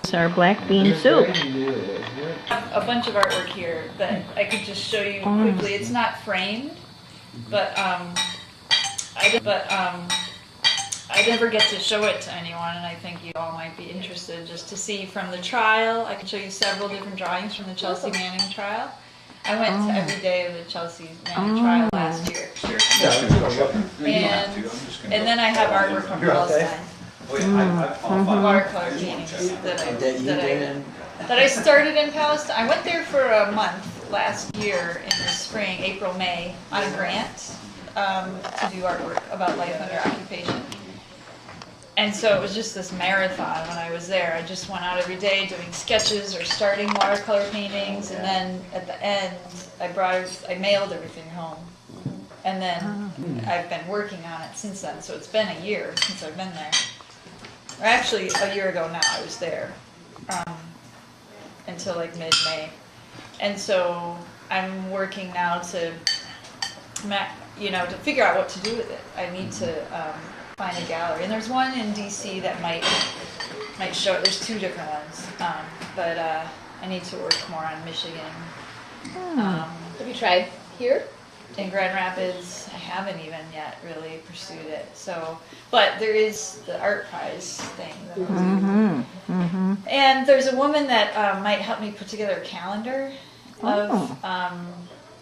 It's our black bean soup. A bunch of artwork here that I could just show you quickly. It's not framed, but I never get to show it to anyone, and I think you all might be interested just to see from the trial. I can show you several different drawings from the Chelsea Manning trial. I went to every day of the Chelsea Manning trial last year. And then I have artwork from Palestine. Watercolor paintings that I started in Palestine. I went there for a month last year in the spring, April, May, on a grant to do artwork about life under occupation. And so it was just this marathon when I was there. I just went out every day doing sketches or starting watercolor paintings, and then at the end I mailed everything home. And then I've been working on it since then, so it's been a year since I've been there. Or actually, a year ago now I was there, until like mid-May. And so I'm working now to figure out what to do with it. I need to find a gallery. And there's one in DC that might show it. There's two different ones, but I need to work more on Michigan. Have you tried here? In Grand Rapids, I haven't even yet really pursued it. So, but there is the art prize thing that I'll do. And there's a woman that might help me put together a calendar of.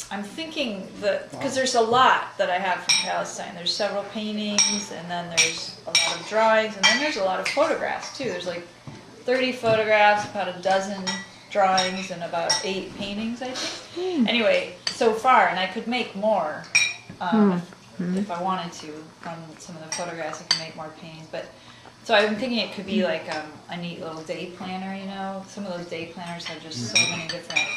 I'm thinking that because there's a lot that I have from Palestine. There's several paintings, and then there's a lot of drawings, and then there's a lot of photographs too. There's like 30 photographs, about a dozen drawings, and about 8 paintings, I think. Anyway, so far, and I could make more if I wanted to from some of the photographs. I can make more paintings, but so I'm thinking it could be like a neat little day planner. You know, some of those day planners have just so many different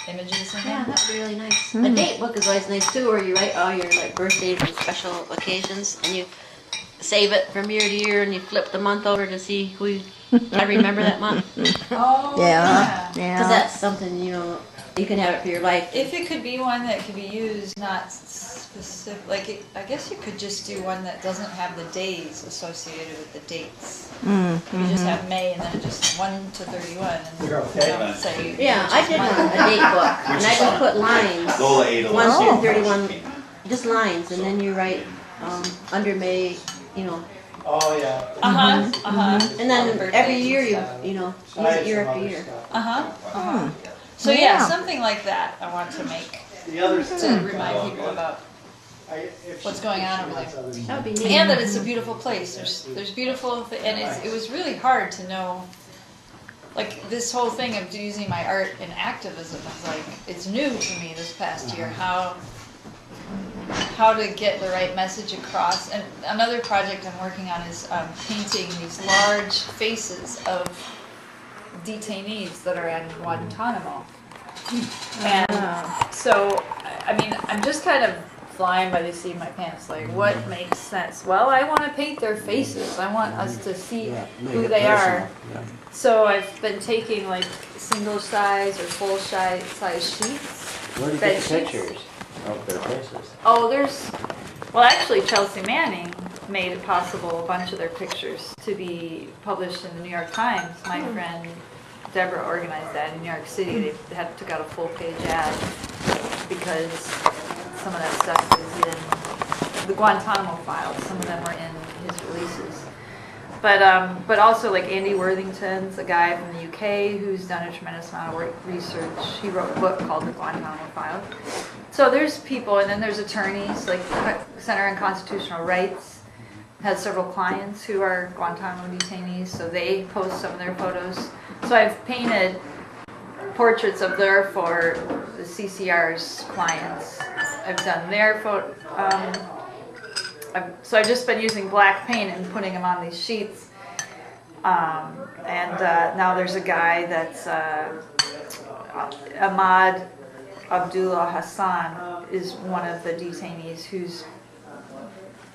images in them. Yeah, that'd be really nice. A date book is always nice too, where you write all your like birthdays and special occasions, and you save it from year to year, and you flip the month over to see who I remember that month. Oh, Yeah. Because that's something, you can have it for your life. If it could be one that could be used, not specific, like I guess you could just do one that doesn't have the days associated with the dates. You just have May and then just 1 to 31, and don't say. Yeah, I did a date book, and I just put lines, 1 through 31, just lines, and then you write under May, Oh yeah. and then every year you use it year after year. So yeah, something like that I want to make The others to remind people about what's going on over there. That would be neat. And that it's a beautiful place. There's beautiful, and it was really hard to know. Like this whole thing of using my art in activism is like it's new to me this past year. How to get the right message across. And another project I'm working on is painting these large faces of detainees that are in Guantanamo. And so, I mean, I'm just kind of flying by the seat of my pants, like what makes sense? Well, I want to paint their faces. I want us to see who they are. So I've been taking like single size or full size sheets. Where do you get the pictures of their faces? Oh, actually Chelsea Manning made it possible, a bunch of their pictures to be published in the New York Times. My friend Deborah organized that in New York City. They took out a full-page ad because some of that stuff is in the Guantanamo files. Some of them were in his releases. But also like Andy Worthington's a guy from the UK who's done a tremendous amount of research. He wrote a book called The Guantanamo Files. So there's people, and then there's attorneys, like Center on Constitutional Rights has several clients who are Guantanamo detainees, so they post some of their photos. So I've painted portraits of for the CCR's clients. I've done their photo. So I've just been using black paint and putting them on these sheets. Now there's a guy that's Ahmad Abdullah Hassan is one of the detainees whose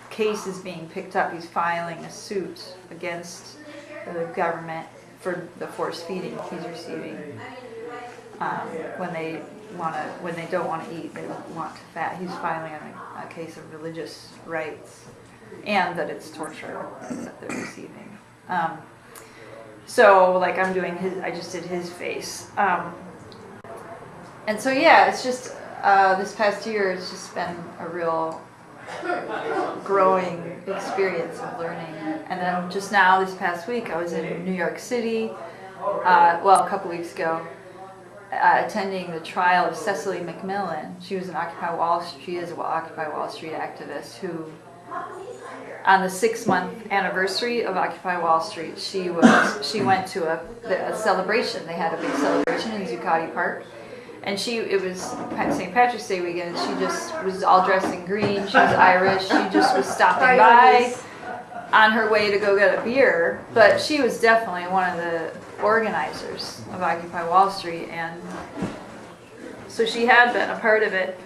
case is being picked up. He's filing a suit against the government for the force feeding he's receiving when they don't want to eat, they want to fat. He's filing a case of religious rights and that it's torture that they're receiving. So like I'm doing I just did his face. And so yeah, it's just this past year it's just been a real growing experience of learning. And then just now this past week I was in New York City, a couple weeks ago, attending the trial of Cecily McMillan. She was an Occupy Wall Street, she is an Occupy Wall Street activist who, on the 6-month anniversary of Occupy Wall Street, she went to a celebration. They had a big celebration in Zuccotti Park, and it was St. Patrick's Day weekend. And she just was all dressed in green. She was Irish. She just was stopping by on her way to go get a beer, but she was definitely one of the organizers of Occupy Wall Street, and so she had been a part of it.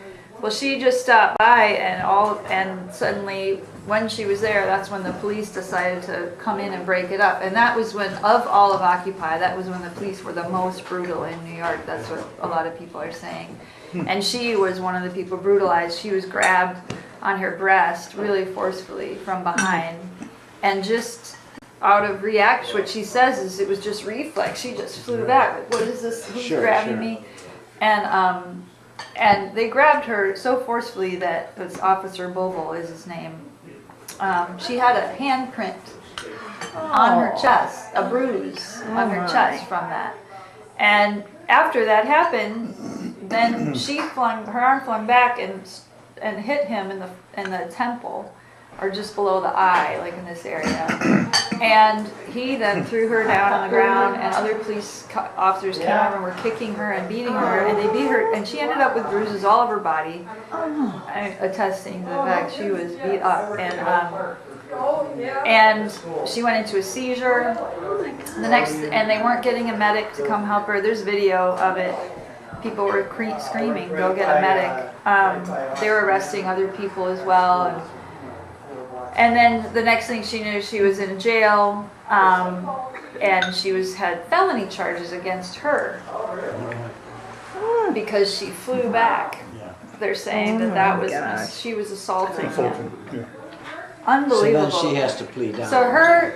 Well, she just stopped by, and suddenly when she was there, that's when the police decided to come in and break it up. And that was when, of all of Occupy, that was when the police were the most brutal in New York. That's what a lot of people are saying. And she was one of the people brutalized. She was grabbed on her breast really forcefully from behind, and just out of reaction, what she says is it was just reflex. She just flew back. Like, what is this? Who's grabbing me? And they grabbed her so forcefully that it was Officer Boval is his name. She had a handprint on her chest, a bruise on her chest from that. And after that happened, then her arm flung back and hit him in the temple, or just below the eye, like in this area. And he then threw her down on the ground, and other police officers came over and were kicking her and beating her, and they beat her, and she ended up with bruises all over her body, attesting to the fact she was beat up. And she went into a seizure. And they weren't getting a medic to come help her. There's video of it. People were screaming, "Go get a medic!" They were arresting other people as well. And then the next thing she knew, she was in jail, and she had felony charges against her because she flew back. They're saying that was she was assaulting him. Yeah. Unbelievable. So then she has to plead down.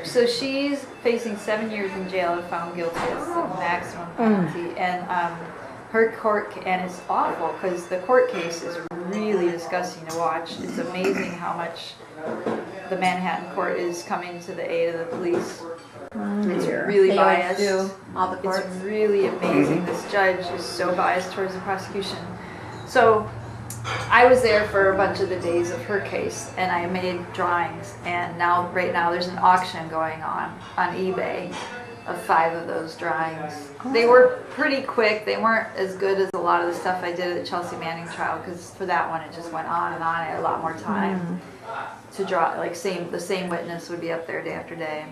So she's facing 7 years in jail if found guilty. It's the maximum penalty, and her court, and it's awful because the court case is really disgusting to watch. It's amazing how much the Manhattan court is coming to the aid of the police. It's really biased. All the courts. It's really amazing. This judge is so biased towards the prosecution. So I was there for a bunch of the days of her case, and I made drawings. And right now there's an auction going on eBay of 5 of those drawings. They were pretty quick. They weren't as good as a lot of the stuff I did at the Chelsea Manning trial, because for that one it just went on and on. I had a lot more time to draw. Like the same witness would be up there day after day.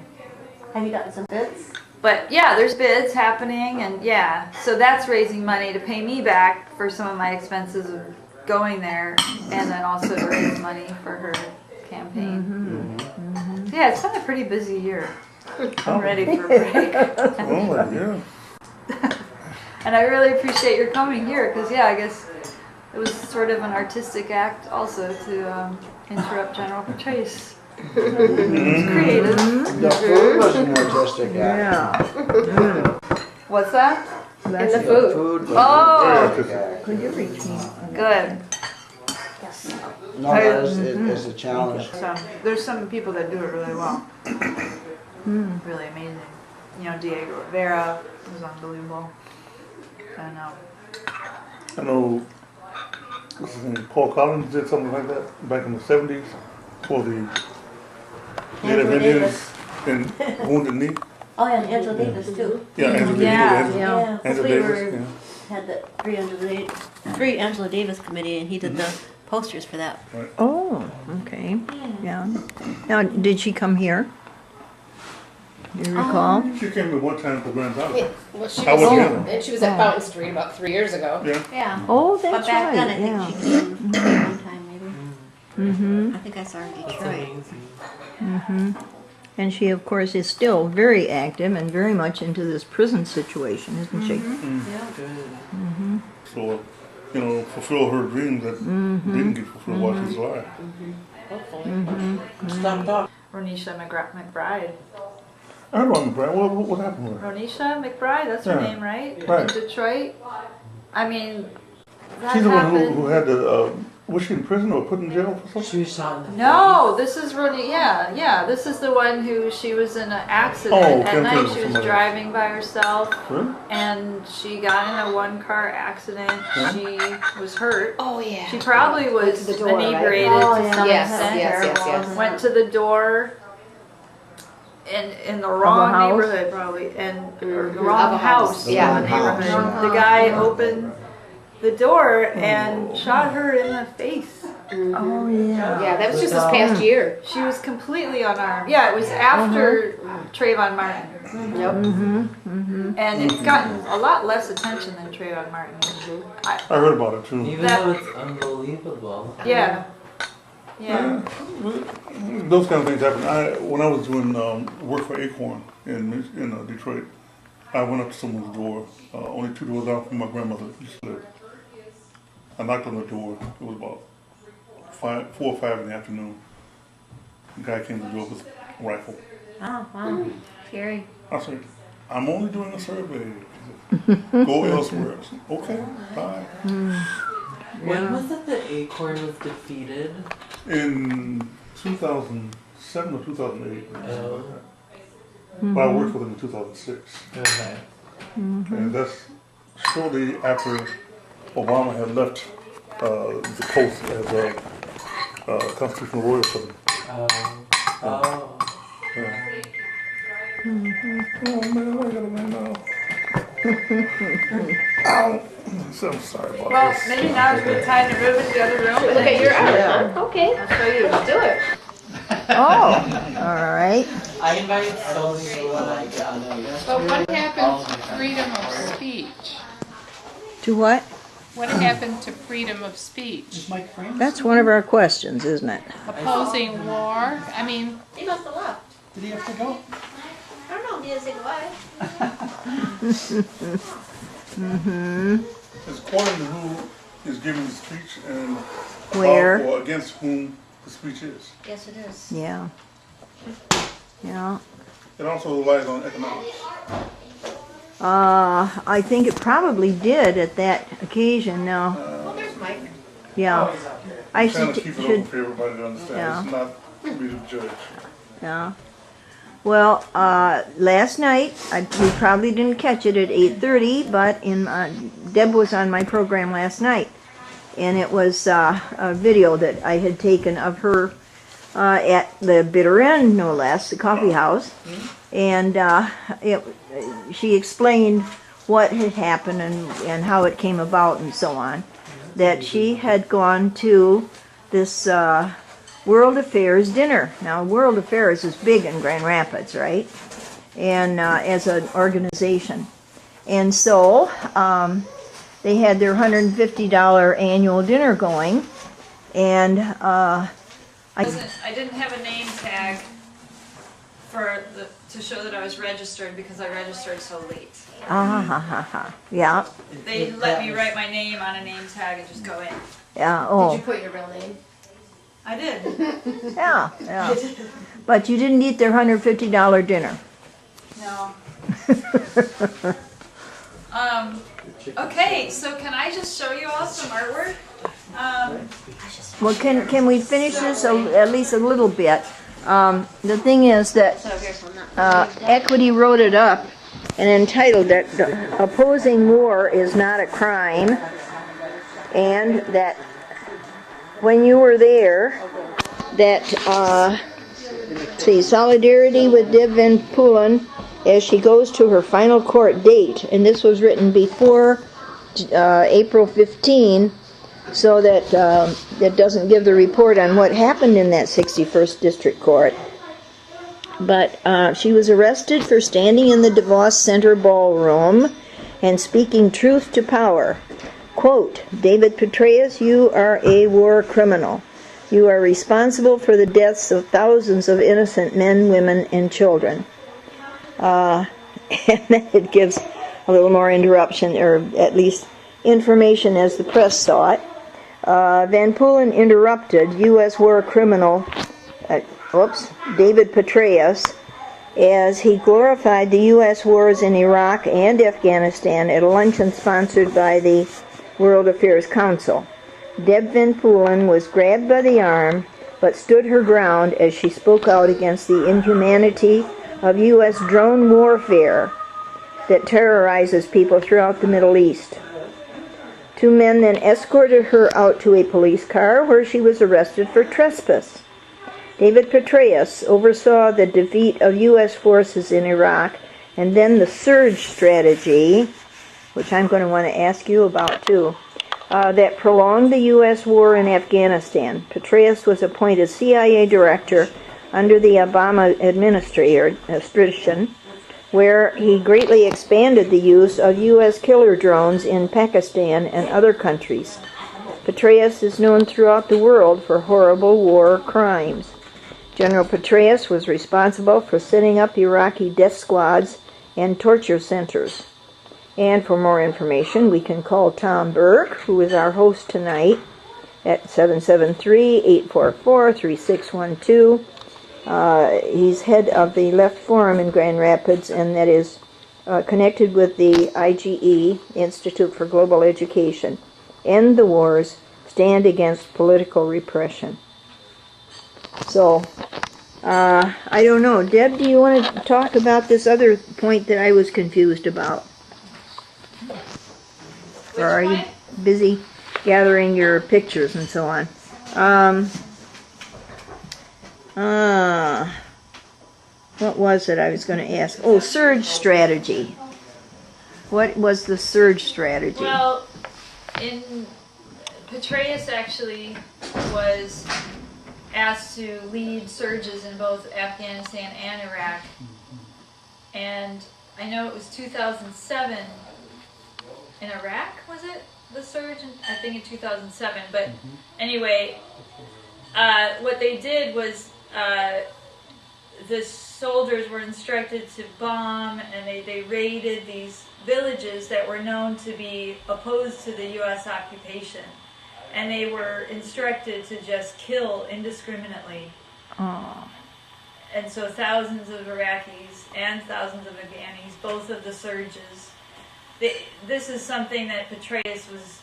Have you gotten some bids? But yeah, there's bids happening, and yeah, so that's raising money to pay me back for some of my expenses of going there, and then also to raise money for her campaign. So yeah, it's been a pretty busy year. I'm ready for a break. Yeah. And I really appreciate your coming here, because yeah, I guess it was sort of an artistic act also to interrupt General Petraeus. It's creative. The food was an artistic act. Yeah. What's that? And the food. Food was Oh. an artistic act. Could you reach me? Good. No, that is a challenge. So there's some people that do it really well. Really amazing. You know, Diego Rivera was unbelievable. And I know what's his name, Paul Collins did something like that back in the 70s for the Native Angela Indians in Wounded Knee. Oh, yeah, Angela Davis too. Yeah, Angela Davis. Yeah, because Angela we Davis. had the Free Angela Davis committee, and he did the posters for that. Oh, okay. Yeah. Now, did she come here? Do you recall? She came in one time to Grand Valley. Well, she I was, wasn't and she was at Fountain Street about 3 years ago. Yeah. Yeah. Oh, But that's back then, I right. think Yeah. she came one time, maybe. I think I saw her in Detroit. And she, of course, is still very active and very much into this prison situation, isn't she? So, you know, fulfill her dreams that didn't get fulfilled while she's alive. Hopefully. Stop talking. Ronisha McBride. I heard about McBride. What happened with her? Ronisha McBride, that's her Yeah. name, right? Right. In Detroit. I mean, that She's the one happened. who had the, was she in prison or put in jail for She something? was shot in the No, this is Roni. Yeah. This is the one who she was in an accident Oh, at okay, night. okay, She was somebody. driving by herself, Really? and she got in a one-car accident. Yeah. She was hurt. Oh, yeah. She probably was to the door, right? inebriated Oh, to yeah. some Yes, extent. yes. Went to the door in the wrong house? neighborhood, probably, and or the Of wrong a house. house Yeah. in the neighborhood. Uh-huh. The guy opened the door and shot her in the face. Oh, yeah. Yeah, that was just this past year. She was completely unarmed. Yeah, it was after Trayvon Martin. Yep. And it's gotten a lot less attention than Trayvon Martin. I heard about it too. Even That- though it's unbelievable. Yeah. Yeah. Those kind of things happen. When I was doing work for Acorn in Detroit, I went up to someone's door, only 2 doors down from my grandmother used to live. I knocked on the door. It was about 4 or 5 in the afternoon. The guy came to the door with a rifle. Oh, wow. Scary. I said, "I'm only doing a survey." He said, "Go elsewhere." I said, "Okay, bye." When was it that Acorn was defeated? In 2007 or 2008. or something Oh. like that. But I worked for them in 2006. Okay. And that's shortly after Obama had left the post as a constitutional lawyer for them. Oh. Yeah. Oh man, I gotta run now. Ow. So I'm sorry about Well, this. maybe now's a good time to move into the other room. Look at your arm, huh? Okay. I'll show you. Let's do it. Oh, all right. I invite so many people like But what happened to freedom of speech? To what? What happened to freedom of speech? Is Mike Frank? That's one of our questions, isn't it? Opposing war? I mean, He must have left. Did he have to go? I don't know. He didn't say goodbye. It's according to who is giving the speech and Where? or against whom the speech is. Yes, it is. Yeah. Yeah. It also relies on economics. I think it probably did at that occasion. Now, Oh, there's Mike. yeah. I Kind of should, keep it open for everybody to understand. Yeah. It's not for me to judge. yeah. Well, last night, we probably didn't catch it at 8:30, but Deb was on my program last night, and it was a video that I had taken of her at the Bitter End, no less, the coffee house, and she explained what had happened and how it came about and so on. That she had gone to this World Affairs dinner. Now, World Affairs is big in Grand Rapids, right? And as an organization. And so they had their $150 annual dinner going. And I didn't have a name tag to show that I was registered because I registered so late. yeah, They let me write my name on a name tag and just go in. yeah, Did oh, you put your real name? I did. yeah, yeah. But you didn't eat their $150 dinner. No. Okay, so can I just show you all some artwork? Well, can we finish this at least a little bit? The thing is that So here's one. Not Equity wrote it up and entitled that opposing war is not a crime, and that when you were there, that solidarity with Deb Van Poolen as she goes to her final court date, and this was written before April 15, so that it doesn't give the report on what happened in that 61st District Court. But she was arrested for standing in the DeVos Center ballroom and speaking truth to power. Quote, David Petraeus, you are a war criminal. You are responsible for the deaths of thousands of innocent men, women, and children. And then it gives a little more interruption, or at least information as the press saw it. Van Poolen interrupted U.S. war criminal, David Petraeus, as he glorified the U.S. wars in Iraq and Afghanistan at a luncheon sponsored by the World Affairs Council. Deb Van Poolen was grabbed by the arm, but stood her ground as she spoke out against the inhumanity of U.S. drone warfare that terrorizes people throughout the Middle East. Two men then escorted her out to a police car where she was arrested for trespass. David Petraeus oversaw the defeat of U.S. forces in Iraq and then the surge strategy, which I'm going to want to ask you about too, that prolonged the U.S. war in Afghanistan. Petraeus was appointed CIA director under the Obama administration, where he greatly expanded the use of U.S. killer drones in Pakistan and other countries. Petraeus is known throughout the world for horrible war crimes. General Petraeus was responsible for setting up Iraqi death squads and torture centers. And for more information, we can call Tom Burke, who is our host tonight, at 773-844-3612. He's head of the Left Forum in Grand Rapids, and that is connected with the IGE, Institute for Global Education. End the wars, stand against political repression. So, I don't know. Deb, do you want to talk about this other point that I was confused about? Or are you busy gathering your pictures and so on? What was it I was going to ask? Oh, surge strategy. What was the surge strategy? Well, Petraeus actually was asked to lead surges in both Afghanistan and Iraq. And I know it was 2007 in Iraq, was it? The surge? I think in 2007. But anyway, what they did was the soldiers were instructed to bomb, and they raided these villages that were known to be opposed to the U.S. occupation. And they were instructed to just kill indiscriminately. Oh. And so thousands of Iraqis and thousands of Afghanis, both of the surges. This is something that Petraeus was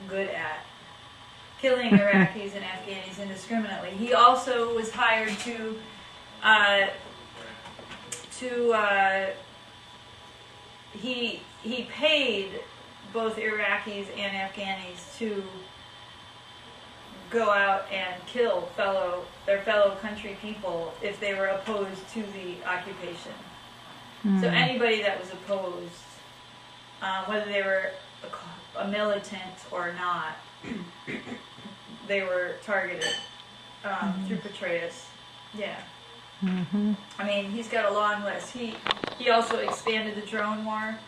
good at, killing Iraqis and Afghanis indiscriminately. He also was hired he paid both Iraqis and Afghanis to go out and kill their fellow country people if they were opposed to the occupation. So anybody that was opposed, whether they were a militant or not, they were targeted through Petraeus. Yeah. I mean, he's got a long list. He also expanded the drone war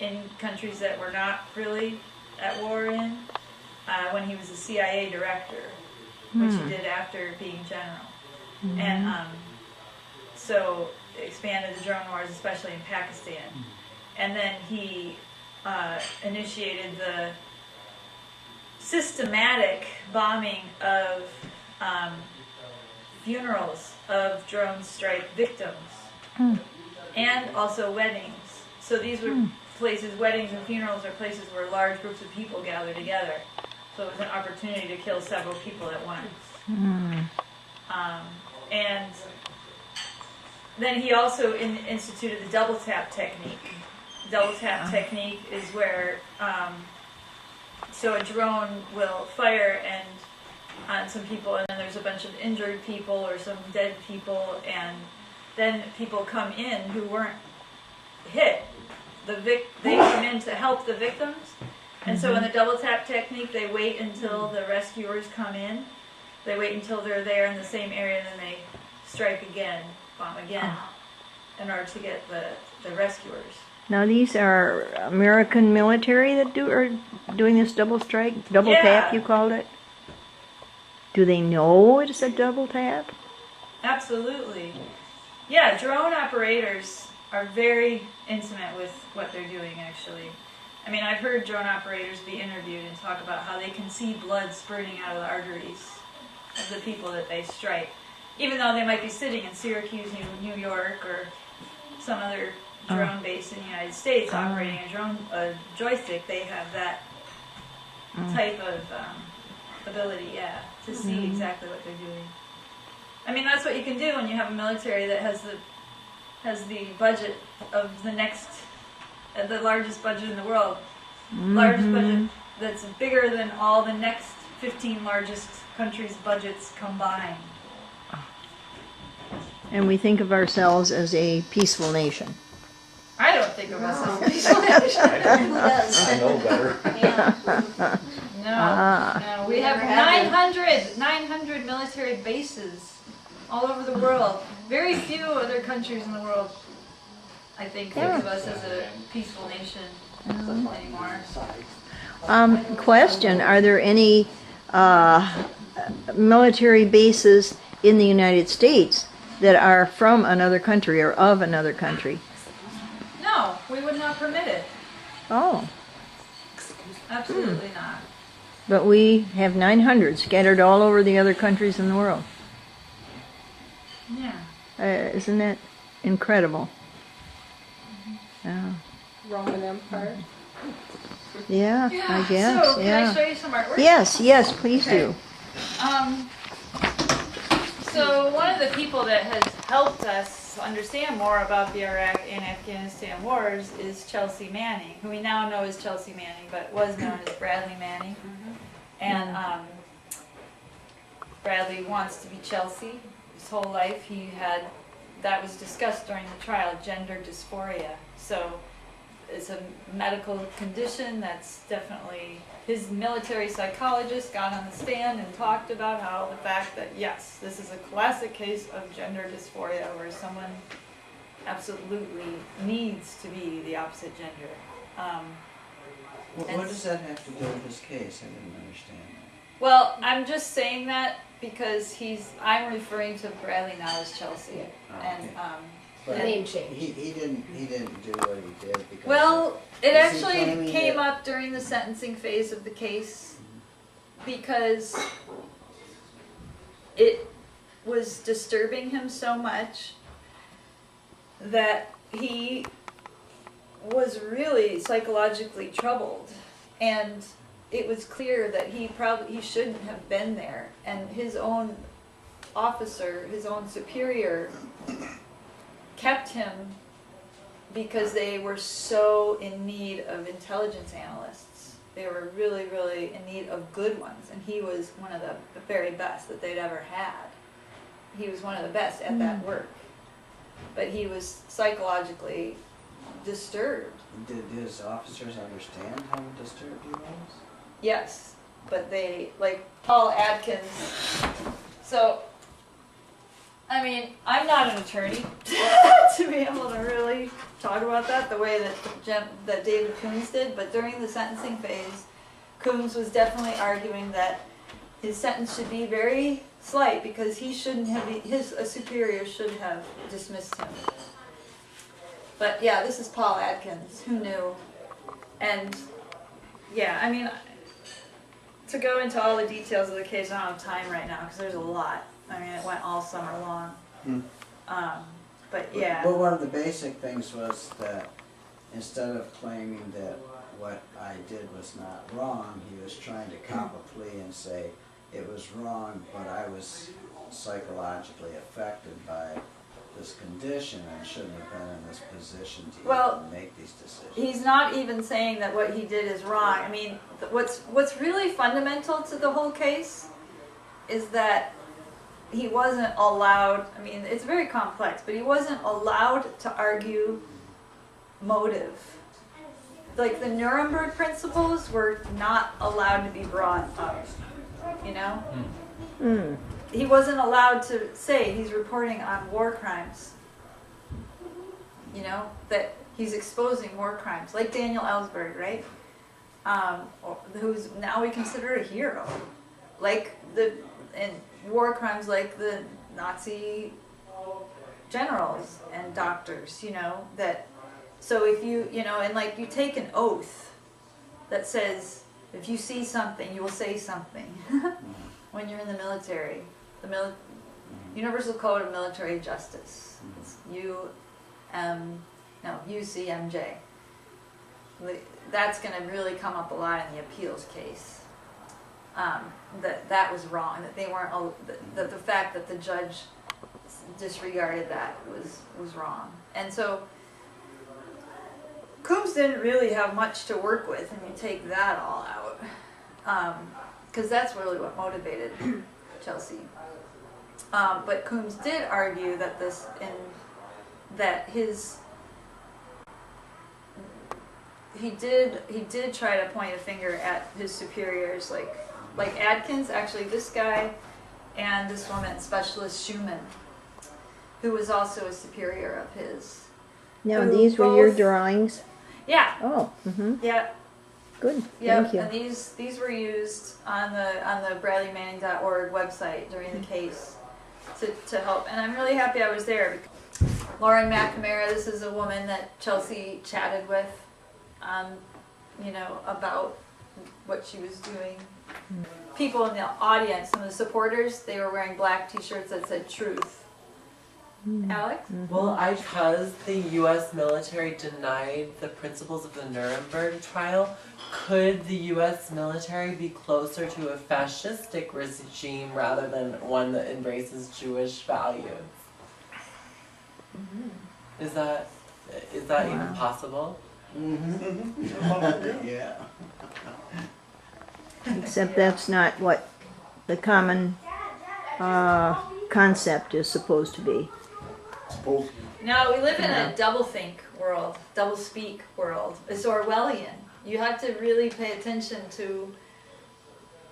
in countries that were not really at war in, when he was a CIA director, which he did after being general. And so expanded the drone wars, especially in Pakistan. And then he initiated the systematic bombing of funerals of drone strike victims, and also weddings. So these were places, weddings and funerals are places where large groups of people gather together. So it was an opportunity to kill several people at once. And then he also instituted the double tap technique. Double tap technique is where, so a drone will fire on some people, and then there's a bunch of injured people or some dead people, and then people come in who weren't hit. They come in to help the victims, and so in the double tap technique, they wait until the rescuers come in. They wait until they're there in the same area, and then they strike again, bomb again, in order to get the rescuers. Now these are American military that are doing this double strike, double tap you called it? Do they know it's a double tap? Absolutely. Yeah, drone operators are very intimate with what they're doing, actually. I mean, I've heard drone operators be interviewed and talk about how they can see blood spurting out of the arteries of the people that they strike. even though they might be sitting in Syracuse, New York, or some other drone base in the United States operating a joystick, they have that type of ability, to see exactly what they're doing. I mean, that's what you can do when you have a military that has the budget of the largest budget in the world, largest budget that's bigger than all the next 15 largest countries' budgets combined. And we think of ourselves as a peaceful nation. I don't think of us as a peaceful nation. I know better. No, we have 900 military bases all over the world. Very few other countries in the world, I think of us as a peaceful nation anymore. Question, are there any military bases in the United States that are from another country or of another country? No, we would not permit it. Oh, Absolutely not. but we have 900 scattered all over the other countries in the world. Yeah. Isn't that incredible? Roman Empire. Yeah, I guess. So, can I show you some artwork? Yes, please do. So one of the people that has helped us understand more about the Iraq and Afghanistan wars is Chelsea Manning, who we now know as Chelsea Manning, but was known as Bradley Manning. And Bradley wants to be Chelsea. His whole life that was discussed during the trial, gender dysphoria. So it's a medical condition that's definitely, his military psychologist got on the stand and talked about how the fact that, yes, this is a classic case of gender dysphoria where someone absolutely needs to be the opposite gender. What does that have to do with this case? I didn't understand that. Well, I'm just saying that because I'm referring to Bradley now as Chelsea. And, But Name change. he didn't do what he did because well, it Is he actually claiming came that- up during the sentencing phase of the case because it was disturbing him so much that he was really psychologically troubled, and it was clear that he shouldn't have been there, and his own officer, his own superior, kept him because they were so in need of intelligence analysts. They were really, really in need of good ones, and he was one of the very best that they'd ever had. He was one of the best at that work, but he was psychologically disturbed. Did his officers understand how disturbed he was? Yes, but they, like Paul Adkins, so I mean, I'm not an attorney to be able to really talk about that the way that David Coons did, but during the sentencing phase, Coons was definitely arguing that his sentence should be very slight because he shouldn't have, a superior should have dismissed him. But yeah, this is Paul Adkins, who knew, and yeah, I mean, to go into all the details of the case, I don't have time right now because there's a lot. I mean, it went all summer long. But yeah. But one of the basic things was that instead of claiming that what I did was not wrong, he was trying to cop a plea and say it was wrong, but I was psychologically affected by this condition and shouldn't have been in this position to even make these decisions. He's not even saying that what he did is wrong. I mean, what's really fundamental to the whole case is that he wasn't allowed, I mean, it's very complex, but he wasn't allowed to argue motive. Like the Nuremberg principles were not allowed to be brought up, you know? He wasn't allowed to say he's reporting on war crimes, you know, that he's exposing war crimes, like Daniel Ellsberg, right? Who's now we consider a hero, like and war crimes like the Nazi generals and doctors, you know, that, so if you know, and like you take an oath that says if you see something, you will say something when you're in the military. Universal Code of Military Justice. It's UCMJ. That's going to really come up a lot in the appeals case. That was wrong. That they weren't. The fact that the judge disregarded that was wrong. And so Coombs didn't really have much to work with, and you take that all out, because that's really what motivated Chelsea. But Coombs did argue that he did try to point a finger at his superiors, like Adkins, actually this guy, and this woman, Specialist Schumann, who was also a superior of his. Now, these were your drawings? Yeah. Oh, Yeah. good. Yeah, Thank you. and these were used on the BradleyManning.org website during the case to help, and I'm really happy I was there. Lauren McNamara, this is a woman that Chelsea chatted with, about what she was doing. People in the audience, some of the supporters, they were wearing black T-shirts that said "Truth." Alex? Well, because the U.S. military denied the principles of the Nuremberg trial, could the U.S. military be closer to a fascistic regime rather than one that embraces Jewish values? Is that even possible? Yeah. Except that's not what the common concept is supposed to be. No, we live in a doublethink world, doublespeak world. It's Orwellian. You have to really pay attention to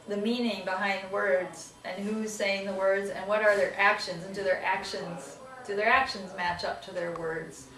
the meaning behind words and who's saying the words and what are their actions, and do their actions match up to their words?